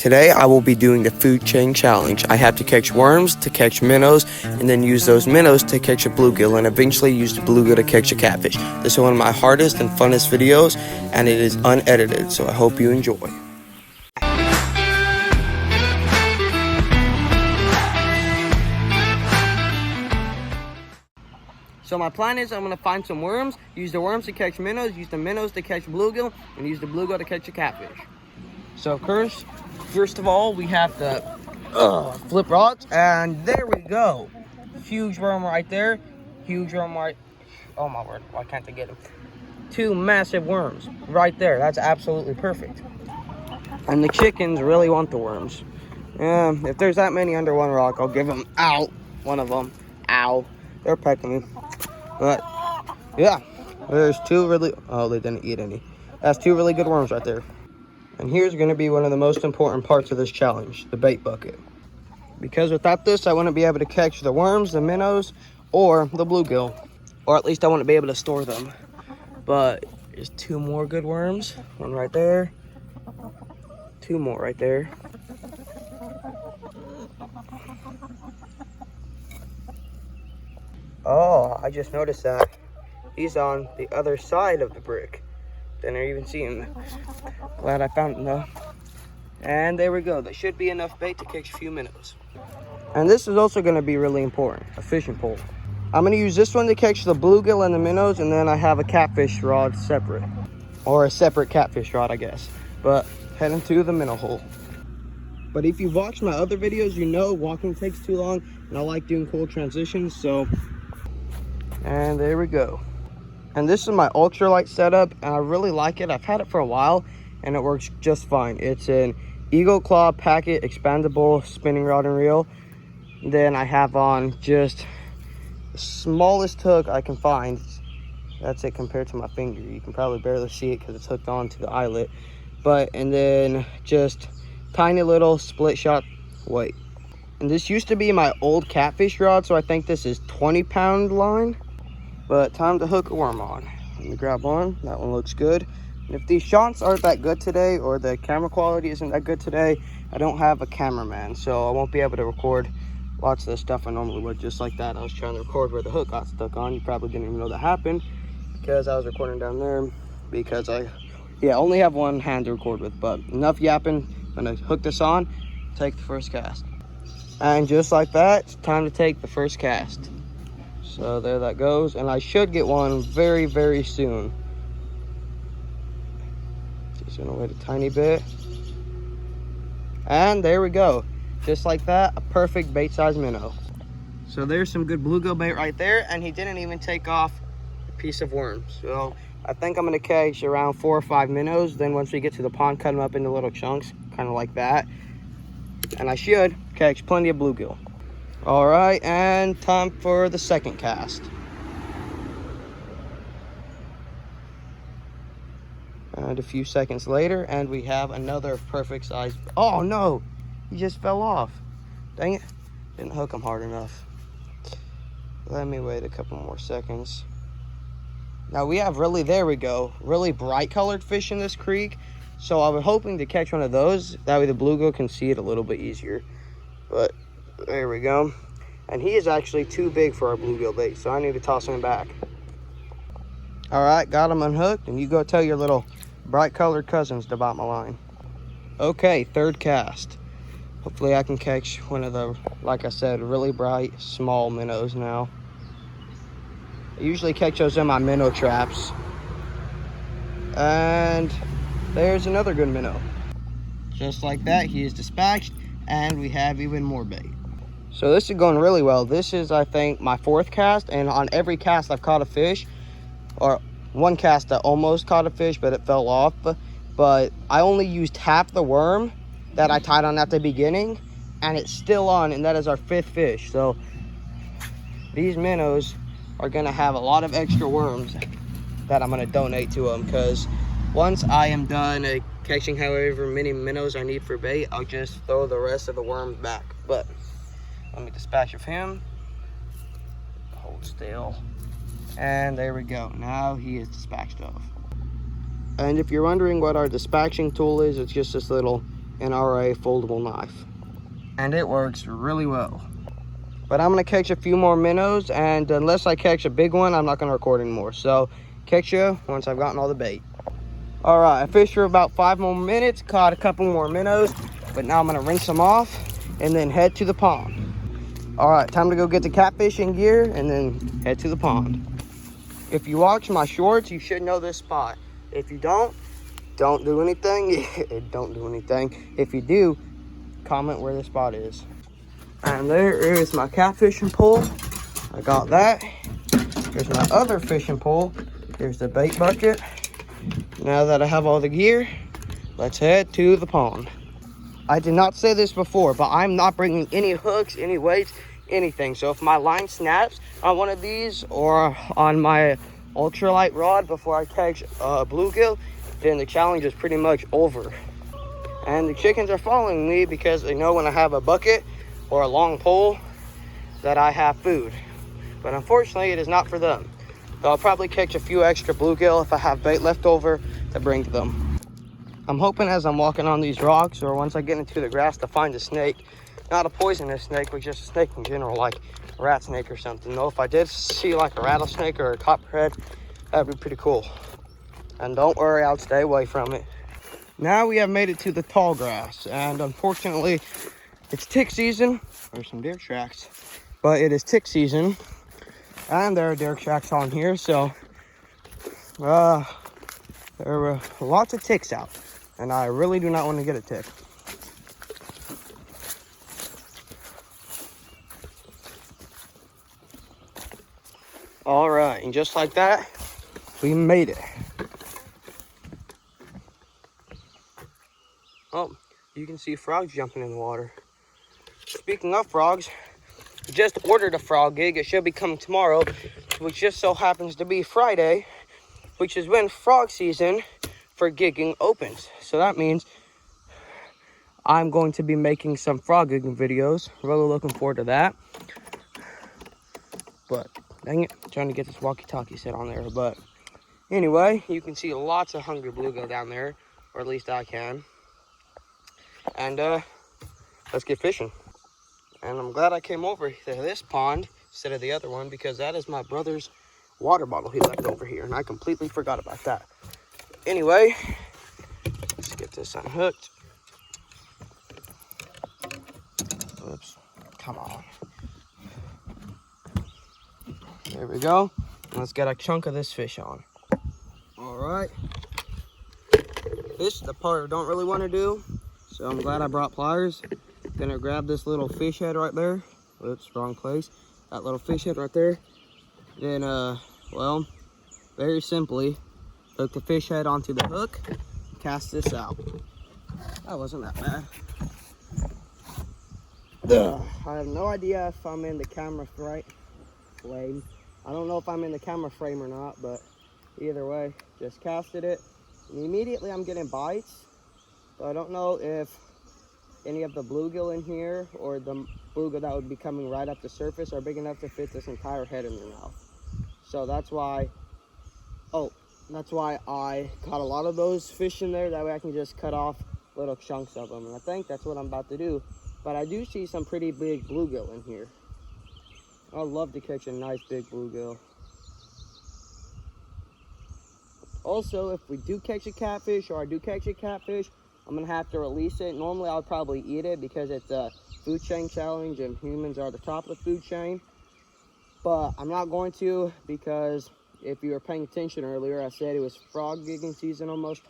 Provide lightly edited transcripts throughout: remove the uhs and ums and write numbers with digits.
Today I will be doing the food chain challenge. I have to catch worms to catch minnows and then use those minnows to catch a bluegill and eventually use the bluegill to catch a catfish. This is one of my hardest and funnest videos and it is unedited, so I hope you enjoy. So my plan is I'm going to find some worms, use the worms to catch minnows, use the minnows to catch bluegill, and use the bluegill to catch a catfish. So first of all, we have to flip rods, and there we go. Huge worm right there. Huge worm right... Oh my word, why can't I get him? Two massive worms right there. That's absolutely perfect. And the chickens really want the worms. If there's that many under one rock, I'll give them out. One of them. Ow. They're pecking me. But, yeah. There's two really... Oh, they didn't eat any. That's two really good worms right there. And here's going to be one of the most important parts of this challenge, the bait bucket. Because without this, I wouldn't be able to catch the worms, the minnows, or the bluegill. Or at least I wouldn't be able to store them. But there's two more good worms. One right there. Two more right there. Oh, I just noticed that he's on the other side of the brick. Didn't even see him. Glad I found him though. And there we go. That should be enough bait to catch a few minnows. And this is also going to be really important, a fishing pole. I'm going to use this one to catch the bluegill and the minnows, and then I have a catfish rod separate. Or a separate catfish rod, I guess. But heading to the minnow hole. But if you've watched my other videos, you know walking takes too long, and I like doing cool transitions, so... And there we go. And this is my ultralight setup, and I really like it. I've had it for a while, and it works just fine. It's an Eagle Claw Packet expandable spinning rod and reel. Then I have on just the smallest hook I can find. That's it compared to my finger. You can probably barely see it because it's hooked onto the eyelet. And then just tiny little split shot weight. And this used to be my old catfish rod, so I think this is 20-pound line. But time to hook a worm on. Let me grab one. That one looks good. And if these shots aren't that good today, or the camera quality isn't that good today, I don't have a cameraman, so I won't be able to record lots of the stuff I normally would. Just like that, I was trying to record where the hook got stuck on. You probably didn't even know that happened because I was recording down there because I only have one hand to record with. But enough yapping. I'm gonna hook this on, take the first cast. And just like that, it's time to take the first cast. So there that goes, and I should get one very, very soon. Just gonna wait a tiny bit. And there we go. Just like that, a perfect bait-sized minnow. So there's some good bluegill bait right there, and he didn't even take off a piece of worm. So I think I'm gonna catch around 4 or 5 minnows. Then once we get to the pond, cut them up into little chunks, kind of like that. And I should catch plenty of bluegill. All right, and time for the second cast. And a few seconds later, and we have another perfect size. Oh no, he just fell off. Dang it, didn't hook him hard enough. Let me wait a couple more seconds. Now we have there we go, really bright colored fish in this creek. So I was hoping to catch one of those. That way the bluegill can see it a little bit easier. But there we go. And he is actually too big for our bluegill bait, so I need to toss him back. All right, got him unhooked, and you go tell your little bright colored cousins to bite my line. Okay, third cast. Hopefully I can catch one of the, like I said, really bright, small minnows now. I usually catch those in my minnow traps. And there's another good minnow. Just like that, he is dispatched, and we have even more bait. So this is going really well. This is, I think, my 4th cast, and on every cast I've caught a fish. Or one cast that almost caught a fish, but it fell off. But I only used half the worm that I tied on at the beginning, and it's still on, and that is our 5th fish. So these minnows are gonna have a lot of extra worms that I'm gonna donate to them, because once I am done catching however many minnows I need for bait, I'll just throw the rest of the worms back. But let me dispatch of him. Hold still. And there we go. Now he is dispatched of. And if you're wondering what our dispatching tool is, it's just this little and RA foldable knife. And it works really well. But I'm gonna catch a few more minnows, and unless I catch a big one, I'm not gonna record anymore. So catch you once I've gotten all the bait. All right, I fished for about 5 more minutes, caught a couple more minnows, but now I'm gonna rinse them off and then head to the pond. All right, time to go get the catfishing gear and then head to the pond. If you watch my shorts, you should know this spot. If you don't do anything. Don't do anything. If you do, comment where the spot is. And there is my catfishing pole. I got that. Here's my other fishing pole. Here's the bait bucket. Now that I have all the gear, let's head to the pond. I did not say this before, but I'm not bringing any hooks, any weights, anything. So if my line snaps on one of these or on my ultralight rod before I catch a bluegill, then the challenge is pretty much over. And the chickens are following me because they know when I have a bucket or a long pole that I have food. But unfortunately, it is not for them. So I'll probably catch a few extra bluegill if I have bait left over to bring to them. I'm hoping as I'm walking on these rocks or once I get into the grass to find a snake. Not a poisonous snake, but just a snake in general, like a rat snake or something. Though if I did see like a rattlesnake or a copperhead, that'd be pretty cool. And don't worry, I'll stay away from it. Now we have made it to the tall grass, and unfortunately, it's tick season. There's some deer tracks, but it is tick season, and there are deer tracks on here, so there are lots of ticks out, and I really do not want to get a tick. All right, and just like that, we made it. Oh, you can see frogs jumping in the water. Speaking of frogs, I just ordered a frog gig. It should be coming tomorrow, which just so happens to be Friday, which is when frog season for gigging opens. So that means I'm going to be making some frog gigging videos. Really looking forward to that. But dang it, I'm trying to get this walkie-talkie set on there. But anyway, you can see lots of hungry bluegill down there, or at least I can. And let's get fishing. And I'm glad I came over to this pond instead of the other one, because that is my brother's water bottle he left over here, and I completely forgot about that. Anyway, let's get this unhooked. Oops, come on. There we go. Let's get a chunk of this fish on. All right. This is the part I don't really want to do, so I'm glad I brought pliers. Gonna grab this little fish head right there. Whoops, wrong place. That little fish head right there. Then, well, very simply, hook the fish head onto the hook, cast this out. That wasn't that bad. I have no idea if I'm in the camera frame. I don't know if I'm in the camera frame or not, but either way, just casted it. And immediately I'm getting bites. So I don't know if any of the bluegill in here or the bluegill that would be coming right up the surface are big enough to fit this entire head in their mouth. So that's why I caught a lot of those fish in there. That way I can just cut off little chunks of them. And I think that's what I'm about to do. But I do see some pretty big bluegill in here. I'd love to catch a nice big bluegill. Also, if we do catch a catfish, or I do catch a catfish, I'm gonna have to release it. Normally I'll probably eat it because it's a food chain challenge and humans are the top of the food chain. But I'm not going to, because if you were paying attention earlier, I said it was frog gigging season almost,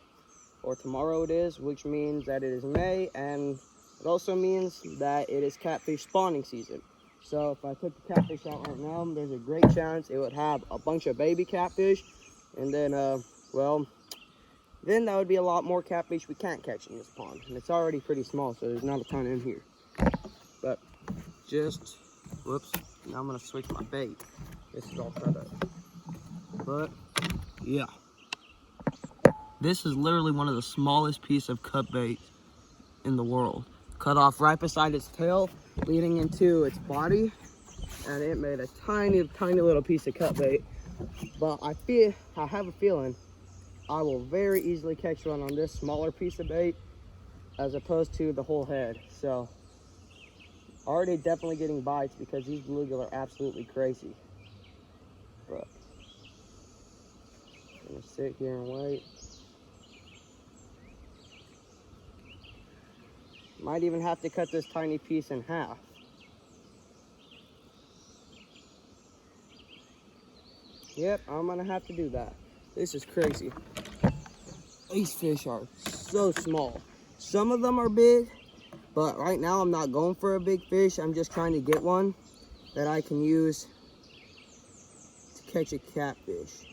or tomorrow it is, which means that it is May, and it also means that it is catfish spawning season. So if I put the catfish out right now, there's a great chance it would have a bunch of baby catfish, and then, well, then that would be a lot more catfish we can't catch in this pond. And it's already pretty small, so there's not a ton in here. But just, whoops, now I'm gonna switch my bait. This is all cut up. But, yeah. This is literally one of the smallest pieces of cut bait in the world. Cut off right beside its tail, leading into its body. And it made a tiny, tiny little piece of cut bait. But I have a feeling I will very easily catch one on this smaller piece of bait. as opposed to the whole head. So already definitely getting bites because these bluegill are absolutely crazy. But I'm gonna sit here and wait. Might even have to cut this tiny piece in half. Yep, I'm gonna have to do that. This is crazy. These fish are so small. Some of them are big, but right now I'm not going for a big fish. I'm just trying to get one that I can use to catch a catfish.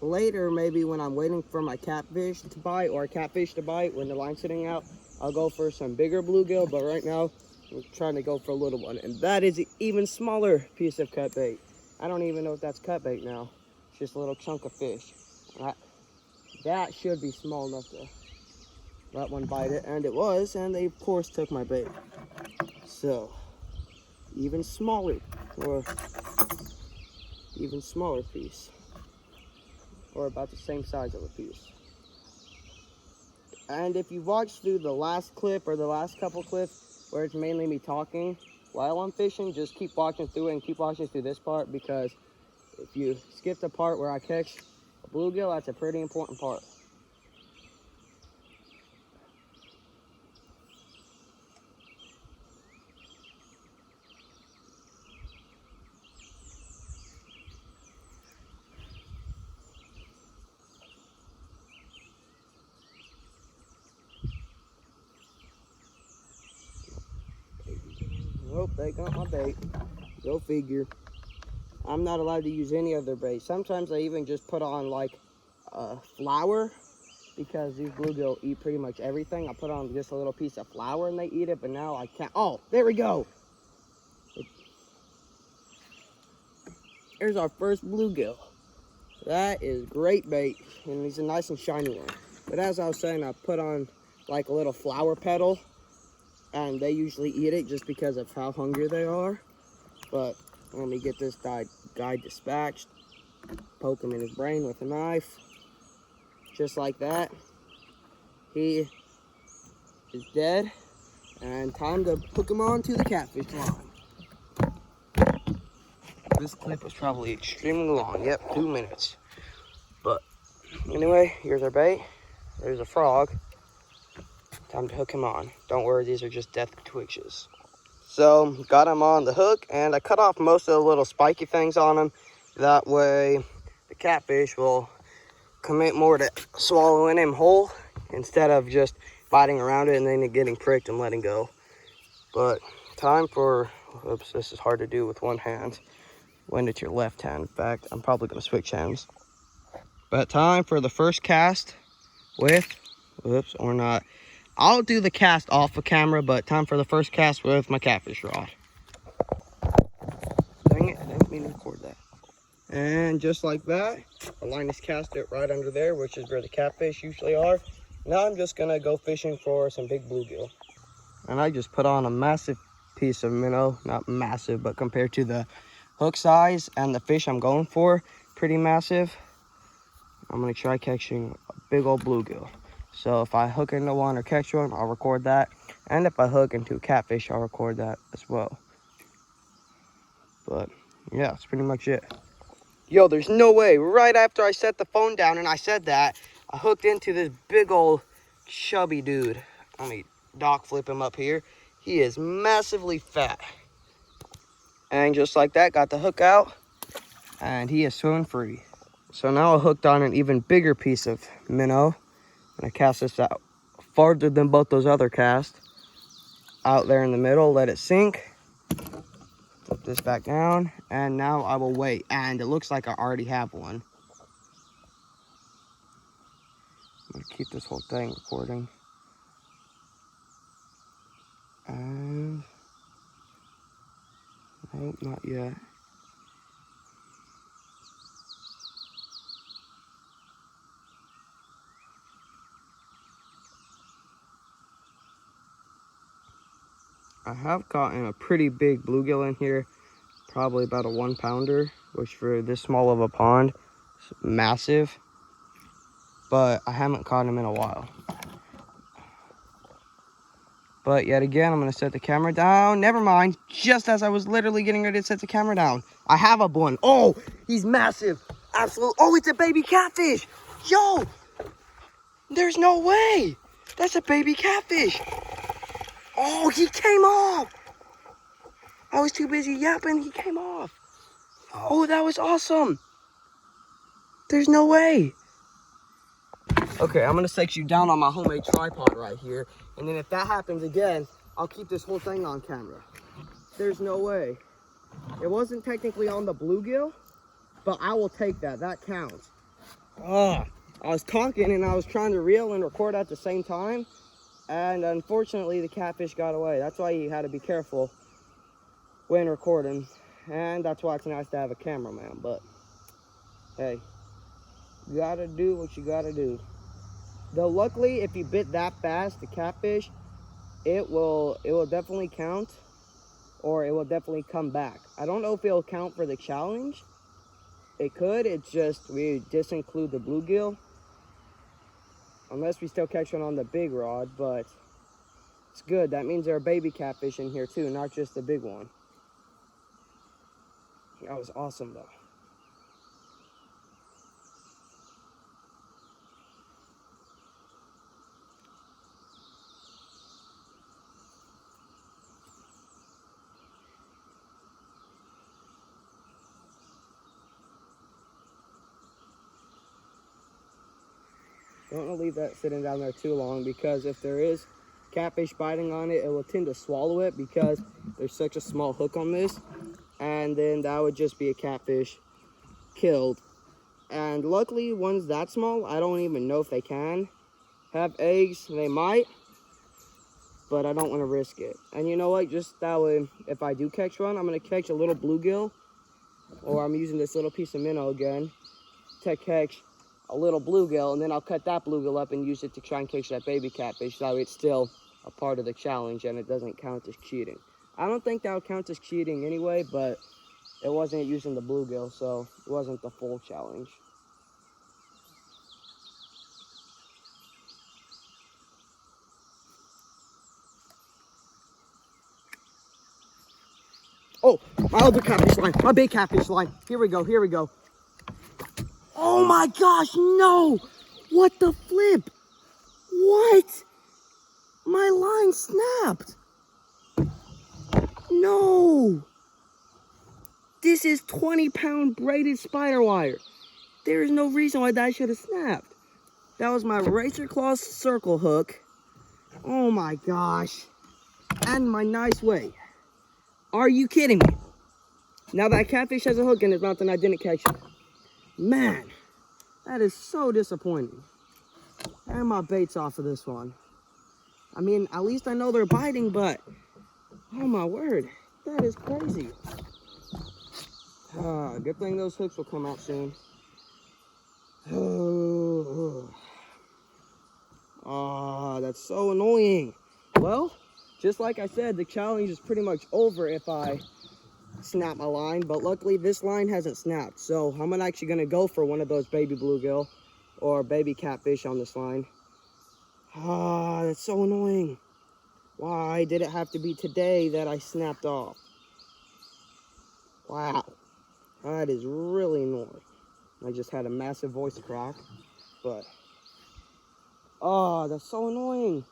Later, maybe when I'm waiting for my catfish to bite or a catfish to bite, when the line's sitting out, I'll go for some bigger bluegill, but right now I'm trying to go for a little one. And that is an even smaller piece of cut bait. I don't even know if that's cut bait now. It's just a little chunk of fish. That should be small enough to let one bite it, and it was, and they of course took my bait. So, even smaller, or even smaller piece, or about the same size of a piece. And if you watched through the last clip or the last couple clips where it's mainly me talking while I'm fishing, just keep watching through it and keep watching through this part, because if you skip the part where I catch a bluegill, that's a pretty important part. Nope, they got my bait. Go figure. I'm not allowed to use any other bait. Sometimes I even just put on like flour, because these bluegill eat pretty much everything. I put on just a little piece of flour and they eat it, but now I can't. Oh, there we go. Here's our first bluegill. That is great bait, and he's a nice and shiny one. But as I was saying, I put on like a little flour petal, and they usually eat it just because of how hungry they are. But let me get this guy dispatched. Poke him in his brain with a knife. Just like that. He is dead. And time to hook him onto the catfish line. This clip was probably extremely long. Yep, 2 minutes. But anyway, here's our bait. There's a frog. Time to hook him on. Don't worry, these are just death twitches. So, got him on the hook, and I cut off most of the little spiky things on him. That way, the catfish will commit more to swallowing him whole instead of just biting around it and then getting pricked and letting go. But time for, oops, this is hard to do with one hand when it's your left hand. In fact, I'm probably going to switch hands. But time for the first cast with, whoops, or not. I'll do the cast off of camera, but time for the first cast with my catfish rod. Dang it, I didn't mean to record that. And just like that, the line is casted right under there, which is where the catfish usually are. Now I'm just gonna go fishing for some big bluegill. And I just put on a massive piece of minnow, not massive, but compared to the hook size and the fish I'm going for, pretty massive. I'm gonna try catching a big old bluegill. So if I hook into one or catch one, I'll record that. And if I hook into a catfish, I'll record that as well. But yeah, that's pretty much it. Yo, there's no way. Right after I set the phone down and I said that, I hooked into this big old chubby dude. Let me dock flip him up here. He is massively fat. And just like that, got the hook out. And he is swimming free. So now I hooked on an even bigger piece of minnow. And I cast this out farther than both those other casts. Out there in the middle, let it sink. Flip this back down. And now I will wait. And it looks like I already have one. I'm going to keep this whole thing recording. And nope, not yet. I have gotten a pretty big bluegill in here, probably about a 1 pounder, which for this small of a pond is massive, but I haven't caught him in a while. But yet again, I'm going to set the camera down. Never mind. Just as I was literally getting ready to set the camera down, I have a one. Oh, he's massive. Absolute. Oh, it's a baby catfish. Yo, there's no way. That's a baby catfish. Oh, he came off. I was too busy yapping. He came off. Oh, that was awesome. There's no way. Okay, I'm going to set you down on my homemade tripod right here. And then if that happens again, I'll keep this whole thing on camera. There's no way. It wasn't technically on the bluegill, but I will take that. That counts. I was talking and I was trying to reel and record at the same time. And unfortunately, the catfish got away. That's why you had to be careful when recording. And that's why it's nice to have a cameraman. But, hey, you gotta do what you gotta do. Though luckily, if you bit that fast, the catfish, it will definitely count, or it will definitely come back. I don't know if it'll count for the challenge. It could. It's just we disinclude the bluegill, unless we still catch one on the big rod. But it's good. That means there are baby catfish in here too, not just the big one. That was awesome though. Don't want to leave that sitting down there too long, because if there is catfish biting on it, it will tend to swallow it because there's such a small hook on this. And then that would just be a catfish killed. And luckily, ones that small, I don't even know if they can have eggs. They might, but I don't want to risk it. And you know what? Just that way, if I do catch one, I'm going to catch a little bluegill, or I'm using this little piece of minnow again to catch a little bluegill, and then I'll cut that bluegill up and use it to try and catch that baby catfish. So it's still a part of the challenge and it doesn't count as cheating. I don't think that would count as cheating anyway, but it wasn't using the bluegill, so it wasn't the full challenge. Oh, my other catfish line, my big catfish line. Here we go, here we go. Oh my gosh, no! What the flip? What? My line snapped. No! This is 20-pound braided spider wire. There is no reason why that should have snapped. That was my Racer Claw circle hook. Oh my gosh. And my nice way. Are you kidding me? Now that catfish has a hook in his mouth and I didn't catch it. Man, that is so disappointing. And my bait's off of this one. I mean, at least I know they're biting, but oh my word, that is crazy. Good thing those hooks will come out soon. Oh, that's so annoying. Well, just like I said, the challenge is pretty much over if I snap my line, but luckily this line hasn't snapped. So I'm actually gonna go for one of those baby bluegill or baby catfish on this line. That's so annoying. Why did it have to be today that I snapped off? Wow, that is really annoying. I just had a massive voice crack, but that's so annoying.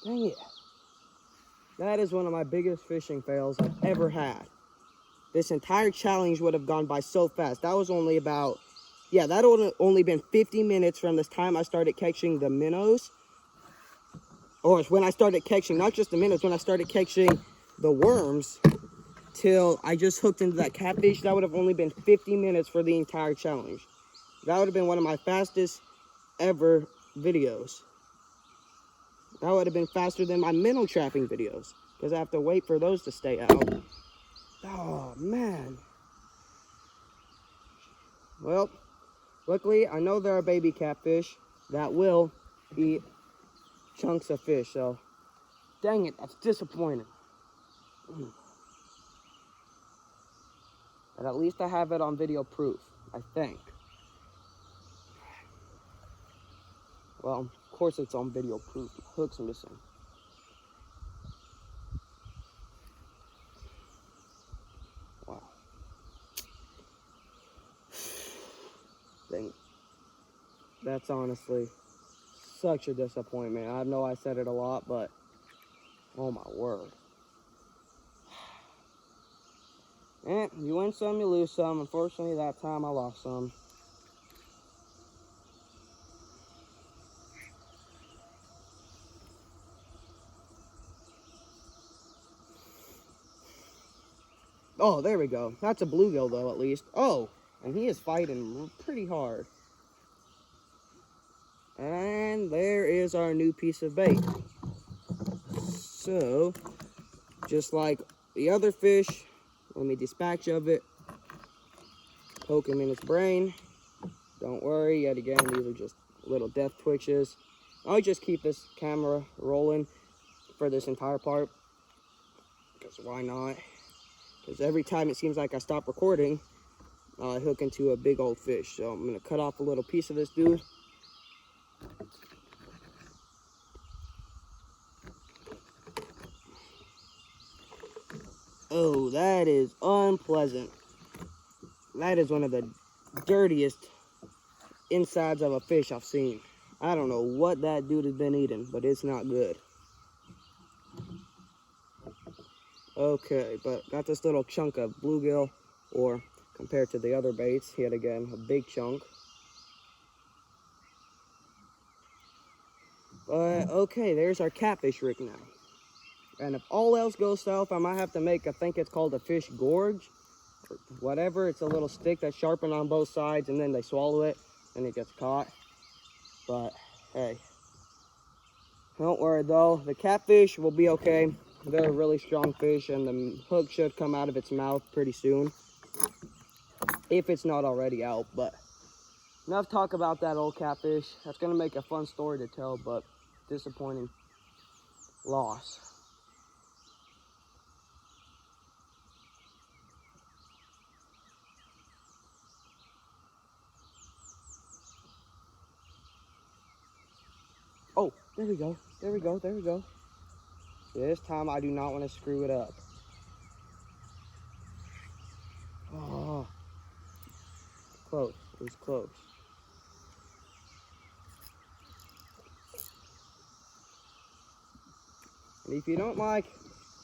Dang it. That is one of my biggest fishing fails I've ever had. This entire challenge would have gone by so fast. That was only about, that would have only been 50 minutes from this time I started catching the minnows. Or when I started catching, not just the minnows, when I started catching the worms, till I just hooked into that catfish. That would have only been 50 minutes for the entire challenge. That would have been one of my fastest ever videos. That would have been faster than my minnow trapping videos, because I have to wait for those to stay out. Oh, man. Well, luckily, I know there are baby catfish that will eat chunks of fish, so dang it, that's disappointing. But at least I have it on video proof, I think. Well, of course it's on video proof. The hook's missing. That's honestly such a disappointment. I know I said it a lot, but oh my word. And you win some, you lose some. Unfortunately, that time I lost some. Oh, there we go. That's a bluegill, though, at least. Oh, and he is fighting pretty hard. And there is our new piece of bait. So, just like the other fish, let me dispatch of it. Poke him in his brain. Don't worry, yet again, these are just little death twitches. I'll just keep this camera rolling for this entire part. Because why not? Because every time it seems like I stop recording, I hook into a big old fish. So I'm going to cut off a little piece of this dude. Oh, that is unpleasant. That is one of the dirtiest insides of a fish I've seen. I don't know what that dude has been eating, but it's not good. Okay, but got this little chunk of bluegill, or compared to the other baits, yet again, a big chunk. But okay, there's our catfish rig now. And if all else goes south, I might have to make, I think it's called a fish gorge, or whatever. It's a little stick that's sharpened on both sides, and then they swallow it, and it gets caught. But hey, don't worry though, the catfish will be okay. They're a really strong fish, and the hook should come out of its mouth pretty soon, if it's not already out. But enough talk about that old catfish. That's gonna make a fun story to tell, but disappointing loss. Oh, there we go, there we go, there we go. This time I do not want to screw it up. Oh, close, it was close. And if you don't like,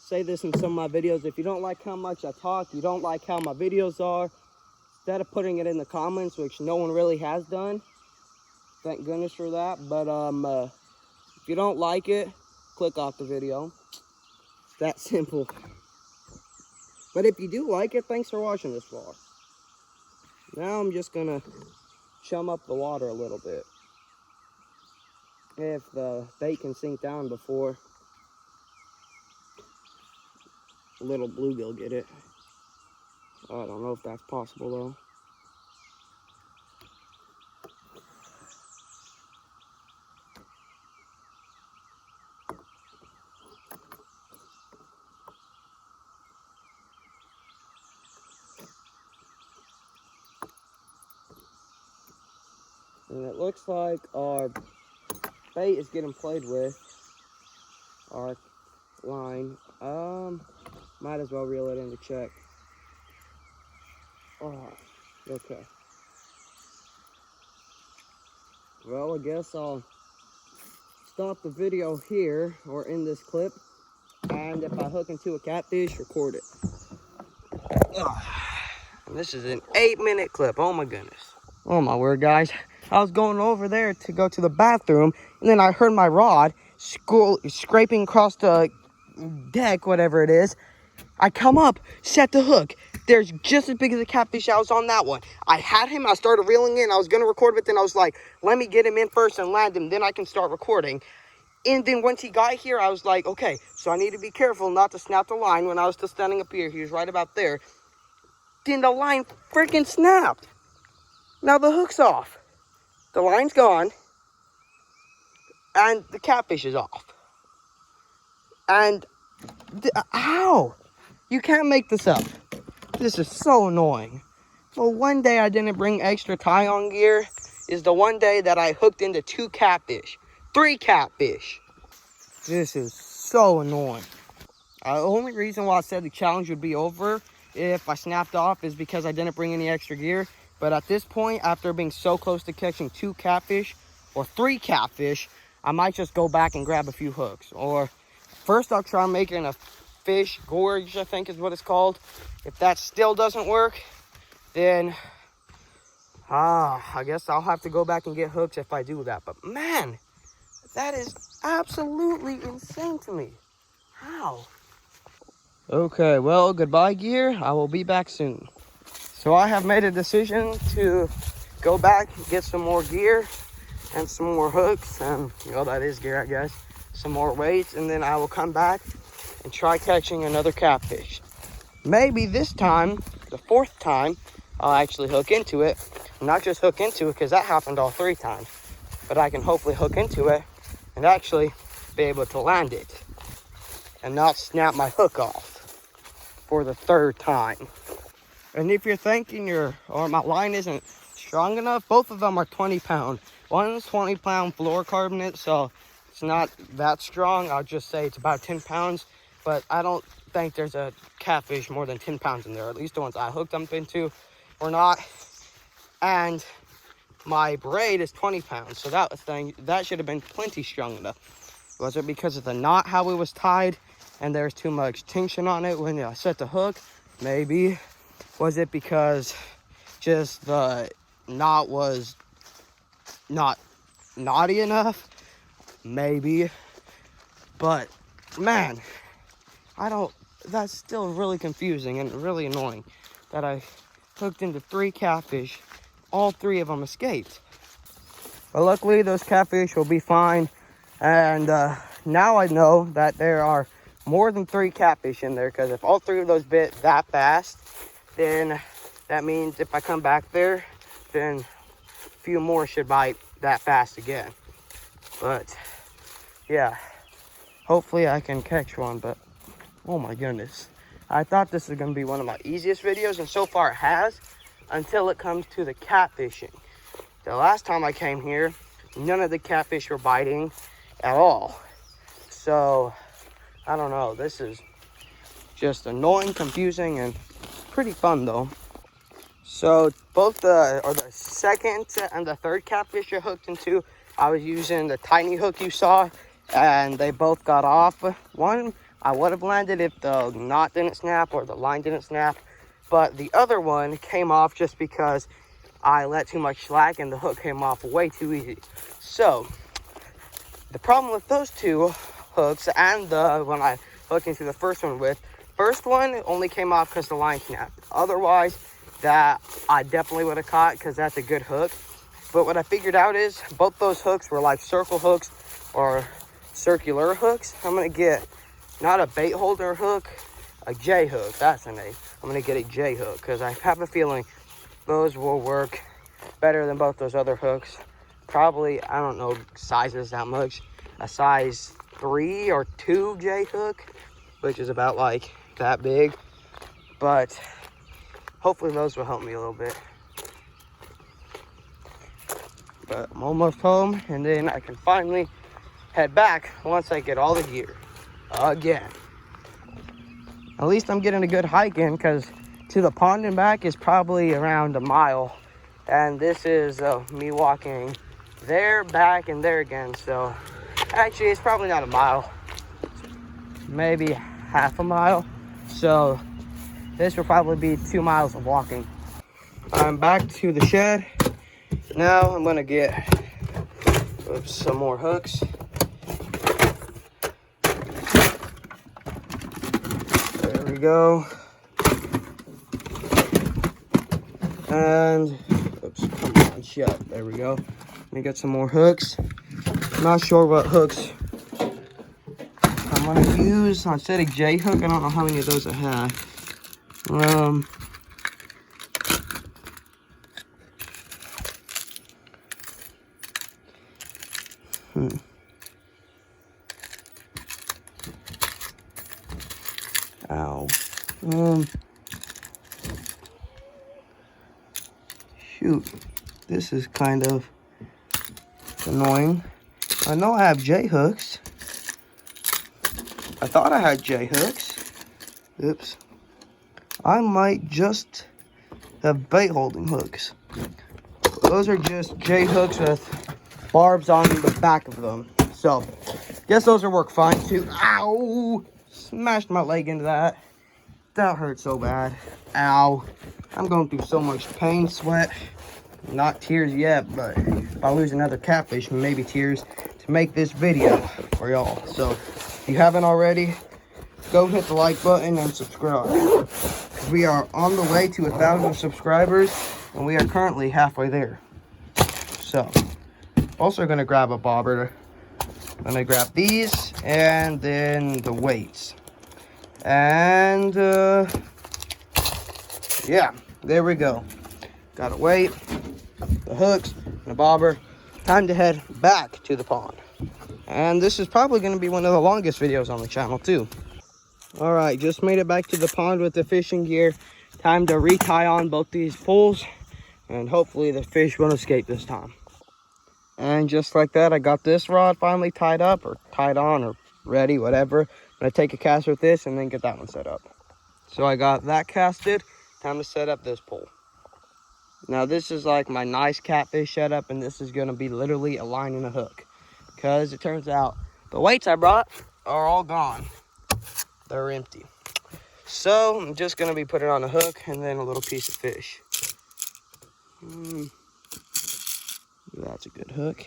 say this in some of my videos, if you don't like how much I talk, you don't like how my videos are, instead of putting it in the comments, which no one really has done, thank goodness for that, but if you don't like it, click off the video. It's that simple. But if you do like it, thanks for watching this vlog. Now I'm just gonna chum up the water a little bit. If the bait can sink down before a little bluegill get it. I don't know if that's possible though. And it looks like our bait is getting played with. Our line. Might as well reel it in to check. Oh, okay. Well, I guess I'll stop the video here, or in this clip. And if I hook into a catfish, record it. And this is an 8-minute clip. Oh my goodness. Oh my word, guys. I was going over there to go to the bathroom, and then I heard my rod scraping across the deck, whatever it is. I come up, set the hook. There's just as big as a catfish. I was on that one. I had him. I started reeling in. I was going to record, but then I was like, let me get him in first and land him. Then I can start recording. And then once he got here, I was like, okay, so I need to be careful not to snap the line. When I was still standing up here, he was right about there. Then the line freaking snapped. Now the hook's off. The line's gone. And the catfish is off. And, ow! You can't make this up. This is so annoying. Well, one day I didn't bring extra tie-on gear is the one day that I hooked into 2 catfish. 3 catfish. This is so annoying. The only reason why I said the challenge would be over if I snapped off is because I didn't bring any extra gear. But at this point, after being so close to catching 2 catfish or 3 catfish, I might just go back and grab a few hooks. Or first I'll try making a fish gorge, I think is what it's called. If that still doesn't work, then I guess I'll have to go back and get hooks if I do that. But man, that is absolutely insane to me. How? Okay, well, goodbye gear. I will be back soon. So I have made a decision to go back and get some more gear and some more hooks, and that is gear, I guess, some more weights, and then I will come back and try catching another catfish. Maybe this time, the 4th time, I'll actually hook into it. Not just hook into it, because that happened all 3 times, but I can hopefully hook into it and actually be able to land it and not snap my hook off for the 3rd time. And if you're thinking my line isn't strong enough, both of them are 20 pound. One's 20 pound fluorocarbonate, so it's not that strong. I'll just say it's about 10 pounds, but I don't think there's a catfish more than 10 pounds in there. At least the ones I hooked up into were not. And my braid is 20 pounds, so that should have been plenty strong enough. Was it because of the knot, how it was tied, and there's too much tension on it when I set the hook? Maybe. Was it because just the knot was not knotty enough? Maybe. But man, that's still really confusing and really annoying that I hooked into 3 catfish. All 3 of them escaped. But luckily those catfish will be fine. And now I know that there are more than 3 catfish in there, because if all 3 of those bit that fast, then that means if I come back there, then a few more should bite that fast again. But yeah, hopefully I can catch one. But oh my goodness, I thought this was going to be one of my easiest videos, and so far it has, until it comes to the catfishing. The last time I came here, none of the catfish were biting at all. So I don't know, this is just annoying, confusing, and pretty fun though. So both the 2nd and the 3rd catfish I hooked into, I was using the tiny hook you saw, and they both got off. One I would have landed if the knot didn't snap or the line didn't snap, but the other one came off just because I let too much slack and the hook came off way too easy. So the problem with those 2 hooks and the one I hooked into the first one only came off because the line snapped. Otherwise, that I definitely would have caught, because that's a good hook. But what I figured out is both those hooks were like circle hooks or circular hooks. I'm gonna get not a bait holder hook, a J hook. That's the name. I'm gonna get a J hook, because I have a feeling those will work better than both those other hooks. Probably, I don't know sizes that much. A size 3 or 2 J hook, which is about like that big. But hopefully those will help me a little bit. But I'm almost home, and then I can finally head back once I get all the gear again. At least I'm getting a good hike in, because to the pond and back is probably around a mile, and this is me walking there, back, and there again. So actually it's probably not a mile, maybe half a mile. So this will probably be 2 miles of walking. I'm back to the shed. Now I'm gonna get some more hooks. There we go. And come on, shut. There we go. Let me get some more hooks. Not sure what hooks I'm gonna use. Instead of J hook, I don't know how many of those I have. Ow. Shoot. This is kind of annoying. I know I have J hooks. I thought I had J hooks. Oops. I might just have bait holding hooks. Those are just J hooks with barbs on the back of them. So, guess those will work fine too. Ow! Smashed my leg into that. That hurt so bad. Ow. I'm going through so much pain, sweat. Not tears yet, but if I lose another catfish, maybe tears to make this video for y'all. So, if you haven't already, go hit the like button and subscribe. We are on the way to 1,000 subscribers, and we are currently halfway there. So, also gonna grab a bobber. I'm gonna grab these, and then the weights. And, yeah, there we go. Got a weight, the hooks, and a bobber. Time to head back to the pond. And this is probably gonna be one of the longest videos on the channel, too. All right, just made it back to the pond with the fishing gear. Time to retie on both these poles, and hopefully the fish won't escape this time. And just like that, I got this rod finally tied up, or tied on, or ready, whatever. I'm gonna take a cast with this and then get that one set up. So I got that casted. Time to set up this pole. Now this is like my nice catfish setup, and this is gonna be literally a line and a hook, because it turns out the weights I brought are all gone. They're empty. So I'm just gonna be putting on a hook and then a little piece of fish. That's a good hook.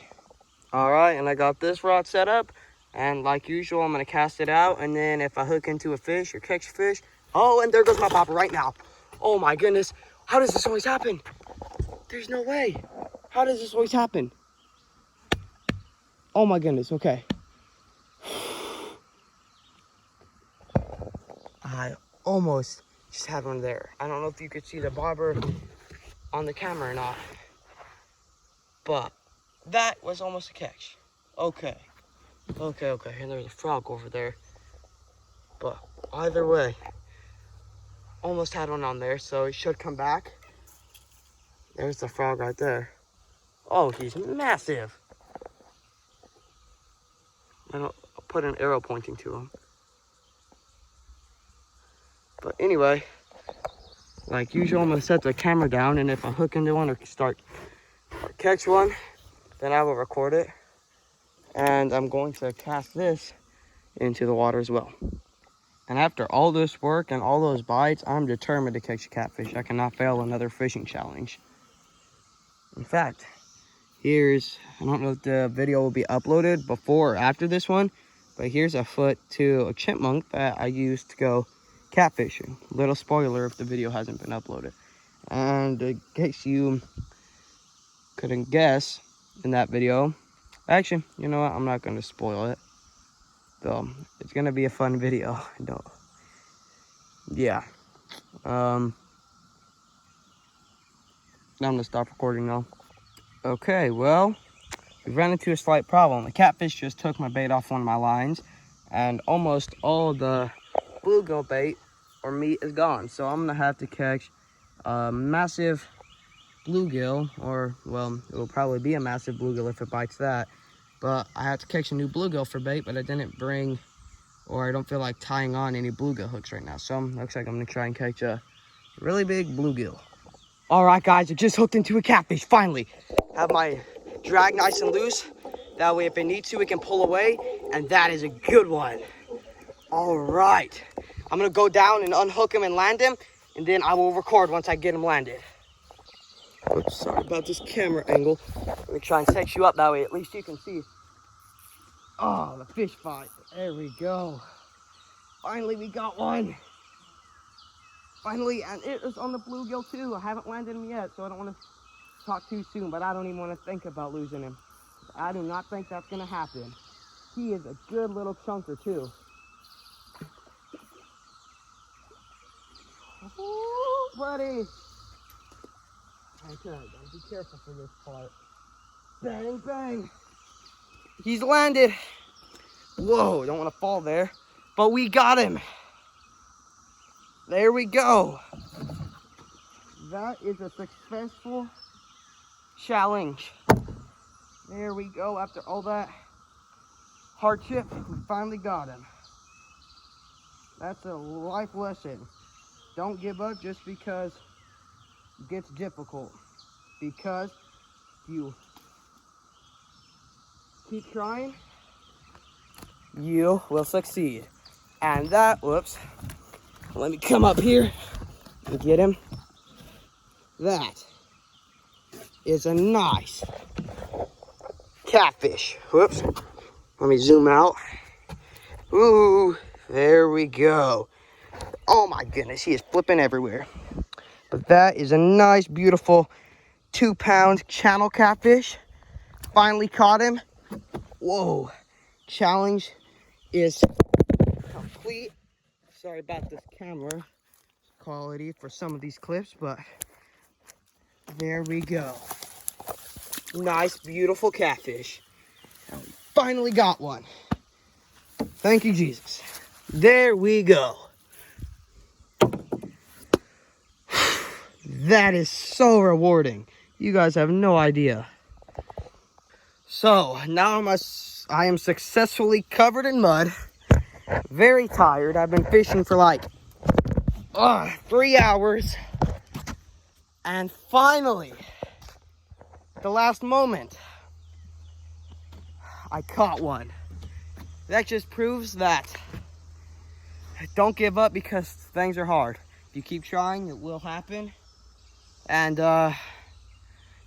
All right, and I got this rod set up, and like usual, I'm gonna cast it out, and then if I hook into a fish or catch a fish, oh, and there goes my bobber right now. Oh my goodness, how does this always happen? There's no way. How does this always happen? Oh my goodness, okay. I almost just had one there. I don't know if you could see the bobber on the camera or not, but that was almost a catch. Okay, and there's a frog over there, but either way, almost had one on there, so it should come back. There's the frog right there. Oh, he's massive. I'll put an arrow pointing to him. But anyway, like usual, I'm gonna set the camera down, and if I hook into one or catch one, then I will record it. And I'm going to cast this into the water as well. And after all this work and all those bites, I'm determined to catch a catfish. I cannot fail another fishing challenge. In fact, I don't know if the video will be uploaded before or after this one, but here's a foot to a chipmunk that I used to go catfishing. Little spoiler if the video hasn't been uploaded. And in case you couldn't guess in that video, actually, you know what? I'm not going to spoil it. So, it's going to be a fun video. Yeah. I'm going to stop recording now. Okay, well, we've run into a slight problem. The catfish just took my bait off one of my lines, and almost all the bluegill bait or meat is gone. So I'm going to have to catch a massive bluegill, or, well, it will probably be a massive bluegill if it bites that. But I had to catch a new bluegill for bait, but I didn't bring, or I don't feel like tying on any bluegill hooks right now. So looks like I'm going to try and catch a really big bluegill. All right, guys, I just hooked into a catfish, finally. Have my drag nice and loose. That way, if it needs to, it can pull away, and that is a good one. All right. I'm going to go down and unhook him and land him, and then I will record once I get him landed. Oops, sorry about this camera angle. Let me try and set you up that way. At least you can see. Oh, the fish fight. There we go. Finally, we got one. Finally, and it was on the bluegill too. I haven't landed him yet, so I don't want to talk too soon, but I don't even want to think about losing him. I do not think that's going to happen. He is a good little chunker too. Ooh, buddy. Okay, gotta be careful for this part. Bang, bang. He's landed. Whoa, don't want to fall there. But we got him. There we go. That is a successful challenge. There we go. After all that hardship, we finally got him. That's a life lesson. Don't give up just because it gets difficult. because you keep trying, you will succeed. And that, whoops, let me come up here and get him. That is a nice catfish. Whoops, let me zoom out. Ooh, there we go. Oh my goodness, he is flipping everywhere. But that is a nice, beautiful 2-pound channel catfish. Finally caught him. Whoa, challenge is complete. Sorry about this camera quality for some of these clips, but there we go. Nice, beautiful catfish. Finally got one. Thank you, Jesus. There we go. That is so rewarding. You guys have no idea. So now I am successfully covered in mud. Very tired. I've been fishing for like 3 hours. And finally, the last moment, I caught one. That just proves that don't give up because things are hard. If you keep trying, it will happen. And don't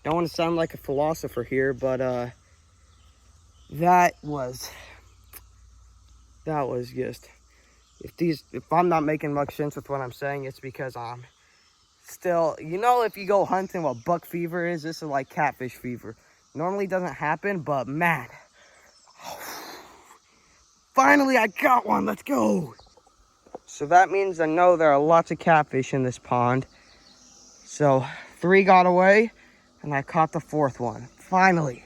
want to sound like a philosopher here, but that was just, if I'm not making much sense with what I'm saying, it's because I'm still, if you go hunting, what buck fever is, this is like catfish fever. Normally doesn't happen, but man, finally I got one. Let's go. So that means I know there are lots of catfish in this pond. So 3 got away and I caught the 4th one. Finally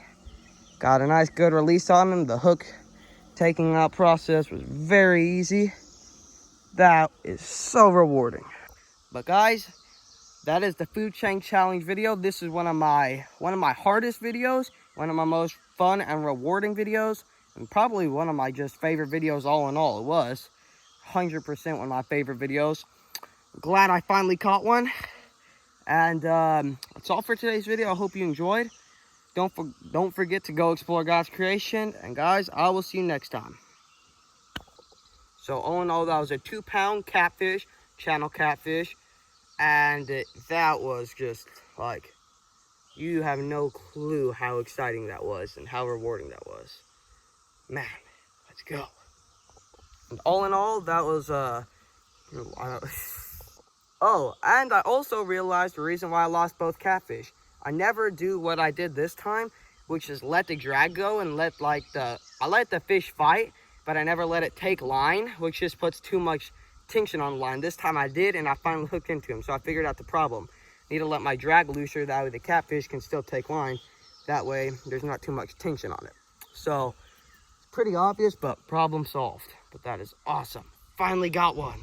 got a nice good release on him. The hook taking out process was very easy. That is so rewarding. But guys, that is the FoodChain challenge video. This is one of my hardest videos, one of my most fun and rewarding videos, and probably one of my just favorite videos all in all. It was 100% one of my favorite videos. Glad I finally caught one. And that's all for today's video. I hope you enjoyed. Don't forget to go explore God's creation. And guys, I will see you next time. So all in all, that was a 2-pound catfish, channel catfish. And that was just like, you have no clue how exciting that was and how rewarding that was. Man, let's go. And all in all, that was oh, and I also realized the reason why I lost both catfish. I never do what I did this time, which is let the drag go and let I let the fish fight, but I never let it take line, which just puts too much tension on the line. This time I did, and I finally hooked into him, so I figured out the problem. I need to let my drag looser, that way the catfish can still take line. That way there's not too much tension on it. So it's pretty obvious, but problem solved. But that is awesome. Finally got one.